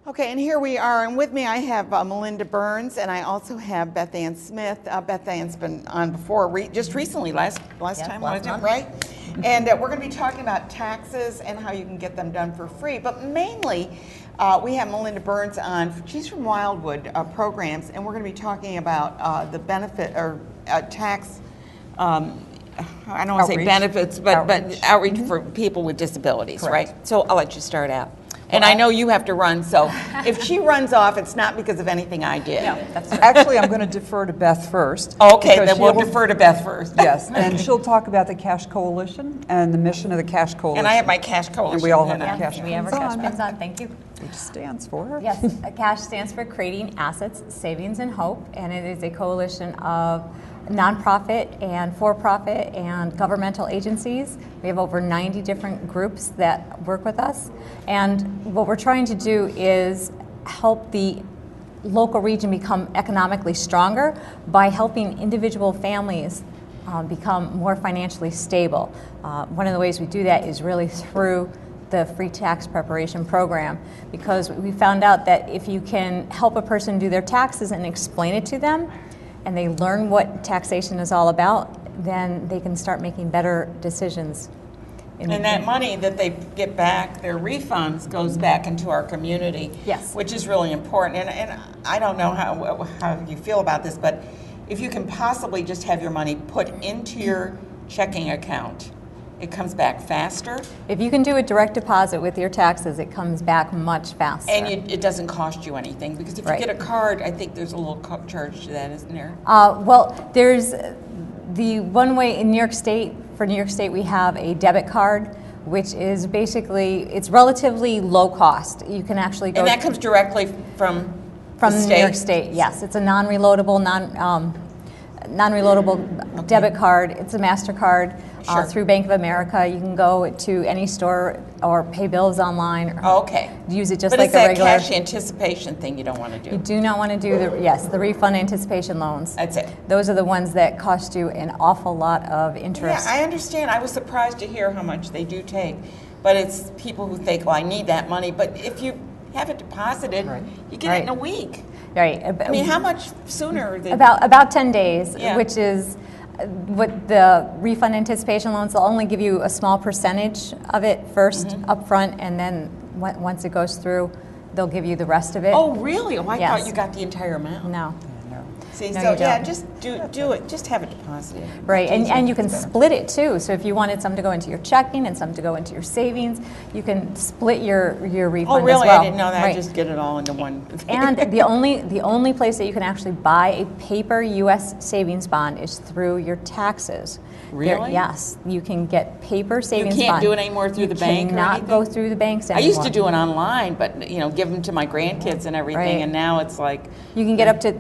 Okay, and here we are, and with me I have Melinda Burns, and I also have Beth Ann Smith. Beth Ann's been on before, just recently, last time, wasn't it, right? And we're going to be talking about taxes and how you can get them done for free, but mainly we have Melinda Burns on. She's from Wildwood Programs, and we're going to be talking about the benefit or tax. I don't want to say benefits, but outreach for people with disabilities, right? So I'll let you start out. And I know you have to run, so if she runs off, it's not because of anything I did. No, that's right. Actually, I'm going to defer to Beth first. Okay, then we'll defer to Beth first. Yes, and she'll talk about the Cash Coalition and the mission of the Cash Coalition. And I have my Cash Coalition. And we all have our Cash We have our cash pins on, thank you. Which stands for? Yes, CASH stands for Creating Assets, Savings, and Hope, and it is a coalition of nonprofit and for-profit and governmental agencies. We have over 90 different groups that work with us, and what we're trying to do is help the local region become economically stronger by helping individual families become more financially stable. One of the ways we do that is really through the free tax preparation program, because we found out that if you can help a person do their taxes and explain it to them, and they learn what taxation is all about, then they can start making better decisions. And that money that they get back, their refunds, goes back into our community, yes, which is really important. And I don't know how you feel about this, but if you can possibly just have your money put into your checking account, it comes back faster. If you can do a direct deposit with your taxes, it comes back much faster. And it doesn't cost you anything, because if you get a card, I think there's a little charge to that, isn't there? Well, there's the one way in New York State. For New York State, we have a debit card, which is basically, it's relatively low cost. You can actually go. And that comes directly from the New York State. Yes, it's a non-reloadable, debit card. It's a MasterCard through Bank of America. You can go to any store or pay bills online. Or use it just like a regular. But it's that cash anticipation thing you don't want to do. You do not want to do the refund anticipation loans. That's it. Those are the ones that cost you an awful lot of interest. Yeah, I understand. I was surprised to hear how much they do take. But it's people who think, well, I need that money. But if you have it deposited, you get it in a week. Right. I mean, how much sooner? About 10 days, which is what the refund anticipation loans, they'll only give you a small percentage of it first up front, and then once it goes through, they'll give you the rest of it. Oh, really? Oh, I thought you got the entire amount. No. See, no, so just do it. Just have it deposited. Right, and you can split it too. So if you wanted some to go into your checking and some to go into your savings, you can split your refund. Oh, really? As well. I didn't know that. I just get it all into one. And the only place that you can actually buy a paper U.S. savings bond is through your taxes. Really? Yes, you can get paper savings bonds. You can't do it anymore through the bank. You cannot go through the banks anymore. I used to do it online, but give them to my grandkids and everything, and now it's like you can get up to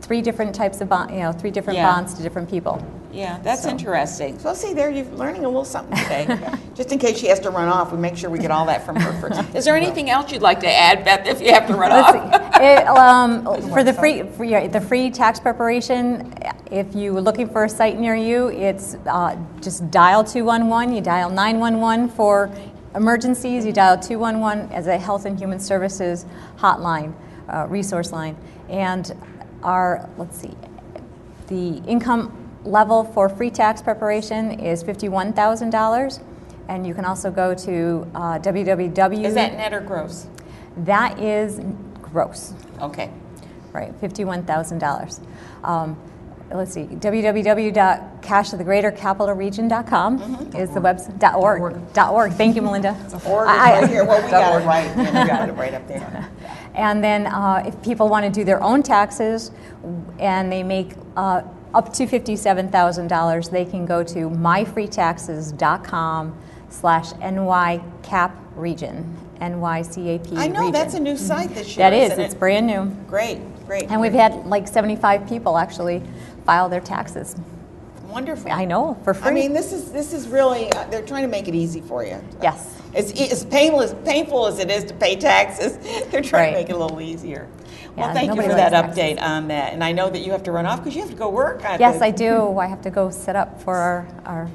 three different types of bond, three different bonds to different people. Yeah, that's interesting. So see there, you're learning a little something today. Just in case she has to run off, we make sure we get all that from her first. Is there anything else you'd like to add, Beth, if you have to run off? For the free tax preparation, if you're looking for a site near you, it's just dial 211. You dial 911 for emergencies. You dial 211 as a Health and Human Services hotline, resource line, and the income level for free tax preparation is $51,000, and you can also go to www. Is that net or gross? That is gross. Okay. Right, $51,000. Let's see, www.cashofthegreatercapitalregion.com is the website. .org. Thank you, Melinda. Org is right here. Well, we got it right. We got it right up there. And then if people want to do their own taxes and they make up to $57,000, they can go to myfreetaxes.com/NYCAP NYCAP I know, region. That's a new site this year. That is, it's brand new. Great. And we've had like 75 people actually file their taxes. Wonderful. I know, for free. I mean, this is really, they're trying to make it easy for you. Yes. As painful as it is to pay taxes, they're trying to make it a little easier. Well, thank you for that update on that. And I know that you have to run off because you have to go work. Yes, I do. I have to go set up for our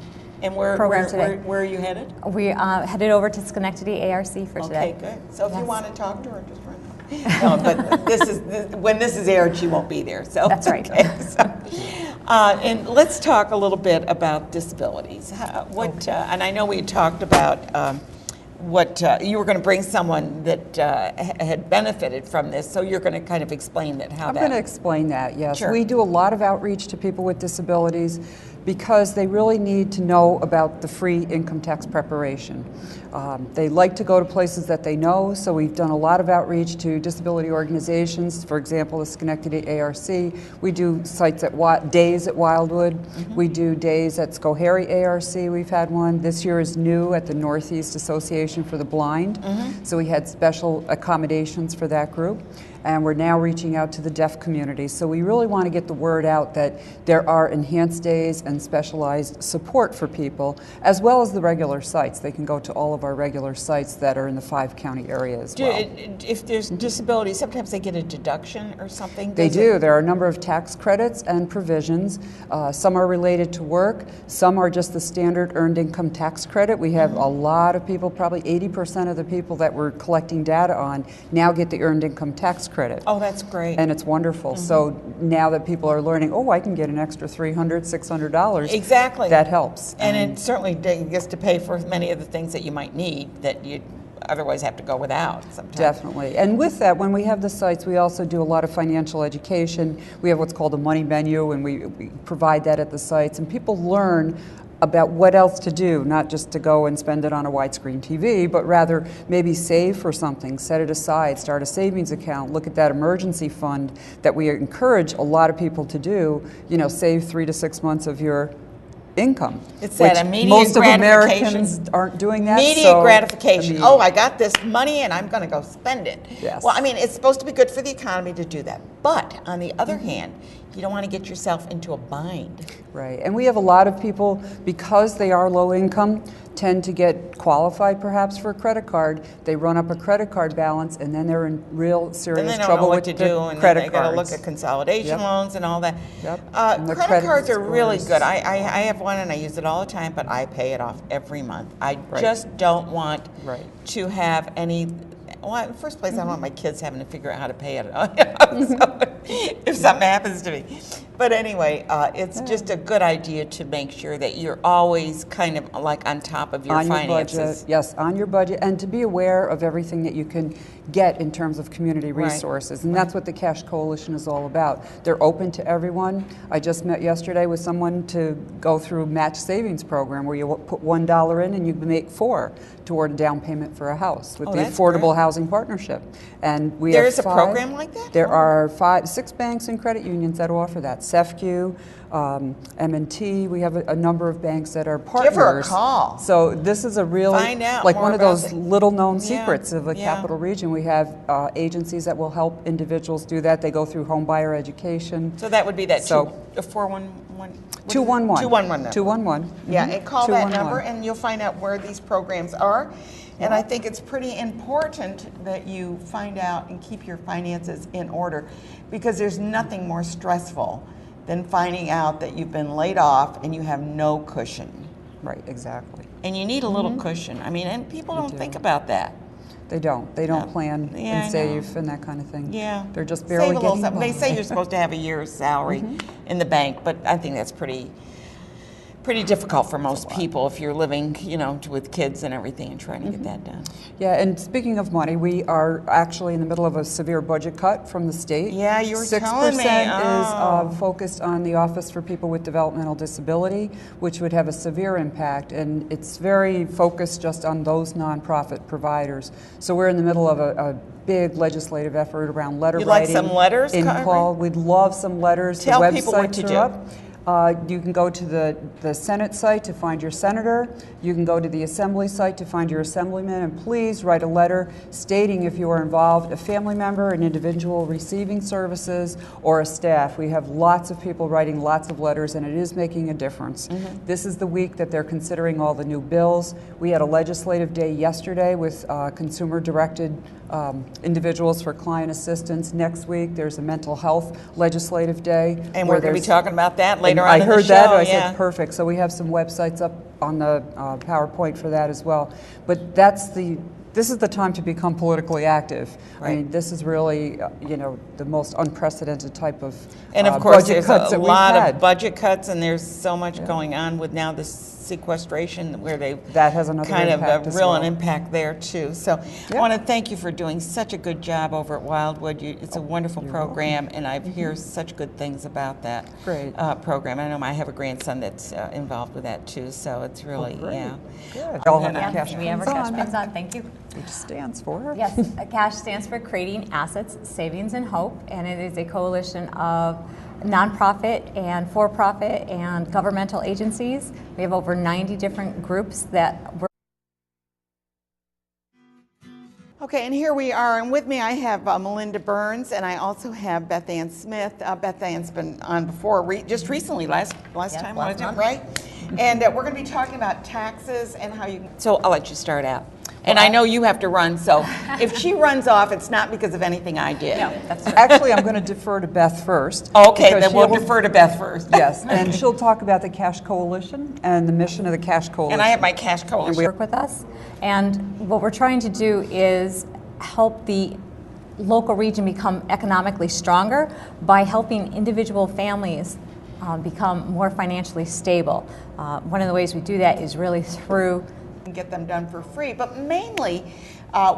program today. Where are you headed? We headed over to Schenectady ARC for today. Okay, good. So if you want to talk to her, just run. No, but when this is aired, she won't be there. So That's right. Okay, and let's talk a little bit about disabilities. And I know we talked about what you were going to bring someone that had benefited from this, so you're going to kind of explain that. I'm going to explain that, yes. Sure. We do a lot of outreach to people with disabilities because they really need to know about the free income tax preparation. They like to go to places that they know, so we've done a lot of outreach to disability organizations. For example, the Schenectady ARC. We do days at Wildwood. Mm-hmm. We do days at Schoharie ARC. We've had one. This year is new at the Northeast Association for the Blind. Mm-hmm. So we had special accommodations for that group. And we're now reaching out to the deaf community. So we really want to get the word out that there are enhanced days and specialized support for people, as well as the regular sites. They can go to all of our regular sites that are in the 5-county area as well. If there's disabilities, sometimes they get a deduction or something? They do. There are a number of tax credits and provisions. Some are related to work. Some are just the standard earned income tax credit. We have a lot of people, probably 80% of the people that we're collecting data on now get the earned income tax credit. Oh, that's great. And it's wonderful. Mm-hmm. So now that people are learning, oh, I can get an extra $300, $600. Exactly. That helps. And it certainly gets to pay for many of the things that you might need that you otherwise have to go without sometimes. Definitely. And with that, when we have the sites, we also do a lot of financial education. We have what's called a money menu, and we provide that at the sites. And people learn about what else to do, not just to go and spend it on a widescreen TV, but rather maybe save for something, set it aside, start a savings account, look at that emergency fund that we encourage a lot of people to do, save 3 to 6 months of your income. It's that immediate most gratification. Of Americans aren't doing that. Immediate gratification. Oh, I got this money and I'm going to go spend it. Yes. Well, I mean, it's supposed to be good for the economy to do that. But on the other hand, you don't want to get yourself into a bind. Right. And we have a lot of people, because they are low income, tend to get qualified perhaps for a credit card. They run up a credit card balance and then they're in real serious trouble with the credit cards. And then they got to look at consolidation loans and all that. Yep. Credit cards are really good. I have one and I use it all the time, but I pay it off every month. I just don't want to have any. Well, in the first place, I don't want my kids having to figure out how to pay it if something happens to me. But anyway, it's just a good idea to make sure that you're always kind of like on top of your finances. Your budget, yes, on your budget, and to be aware of everything that you can get in terms of community resources. And that's what the Cash Coalition is all about. They're open to everyone. I just met yesterday with someone to go through match savings program where you put $1 in and you make $4 toward a down payment for a house with the Affordable Housing Partnership. And we There is a program like that? There are 6 banks and credit unions that offer that. CEFCU, M&T, we have a number of banks that are partners. Give her a call. So this is a really, Find out like more one of about those little known Yeah. secrets of the Capital Region. We have agencies that will help individuals do that. They go through home buyer education. So that would be that 211. 211 number. 211. Yeah, and call that number and you'll find out where these programs are. And I think it's pretty important that you find out and keep your finances in order, because there's nothing more stressful than finding out that you've been laid off and you have no cushion. Right, exactly. And you need a little cushion. I mean, and people don't think about that. They don't. They don't plan and save and that kind of thing. Yeah. They're just barely getting by. They say you're supposed to have a year's salary in the bank, but I think that's pretty difficult for most people if you're living, with kids and everything and trying to get that done. Yeah, and speaking of money, we are actually in the middle of a severe budget cut from the state. Yeah, you were telling me. 6% is focused on the Office for People with Developmental Disability, which would have a severe impact, and it's very focused just on those nonprofit providers. So we're in the middle of a big legislative effort around letter You'd writing. like some letters, We'd love some letters. Tell the people what to do. Up. You can go to the Senate site to find your senator. You can go to the Assembly site to find your assemblyman, and please write a letter stating if you are involved, a family member, an individual receiving services, or a staff. We have lots of people writing lots of letters, and it is making a difference. This is the week that they're considering all the new bills. We had a legislative day yesterday with consumer-directed individuals for client assistance. Next week, there's a mental health legislative day. And we're going to be talking about that later on in the show. I heard that, I said perfect. So we have some websites up on the PowerPoint for that as well. But that's the this is the time to become politically active. Right. I mean, this is really, you know, the most unprecedented type of And of course, budget there's cuts a that we've lot had. of budget cuts, and there's so much going on with now this sequestration where they've That has another kind of impact a as real well. impact there too. So I Yep. want to thank you for doing such a good job over at Wildwood. It's a wonderful You're program, and I hear such good things about that Great. program. I know I have a grandson that's involved with that too, so it's really, Great. yeah. Good. We all have our Yeah, cash we have our pins cash on, pins on. Thank you. which stands for. Yes, CASH stands for Creating Assets, Savings, and Hope, and it is a coalition of nonprofit and for-profit and governmental agencies. We have over 90 different groups that work. Okay, and here we are, and with me I have Melinda Burns, and I also have Beth Ann Smith. Beth Ann's been on before, just recently, last time, last month. right? And we're going to be talking about taxes and how you. So I'll let you start out. And I know you have to run, so if she runs off, it's not because of anything I did. No, that's right. Actually, I'm going to defer to Beth first. Okay, because then we'll she'll- defer to Beth first. Yes, and she'll talk about the Cash Coalition and the mission of the Cash Coalition. And I have my cash coalition. Work with us, and what we're trying to do is help the local region become economically stronger by helping individual families become more financially stable. One of the ways we do that is really through And get them done for free, but mainly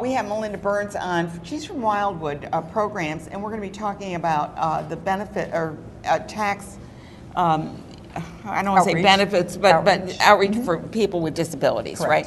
we have Melinda Burns on. She's from Wildwood Programs, and we're going to be talking about the benefit or tax. I don't want to say Outreach. benefits, but Outreach. outreach for people with disabilities, Correct. right?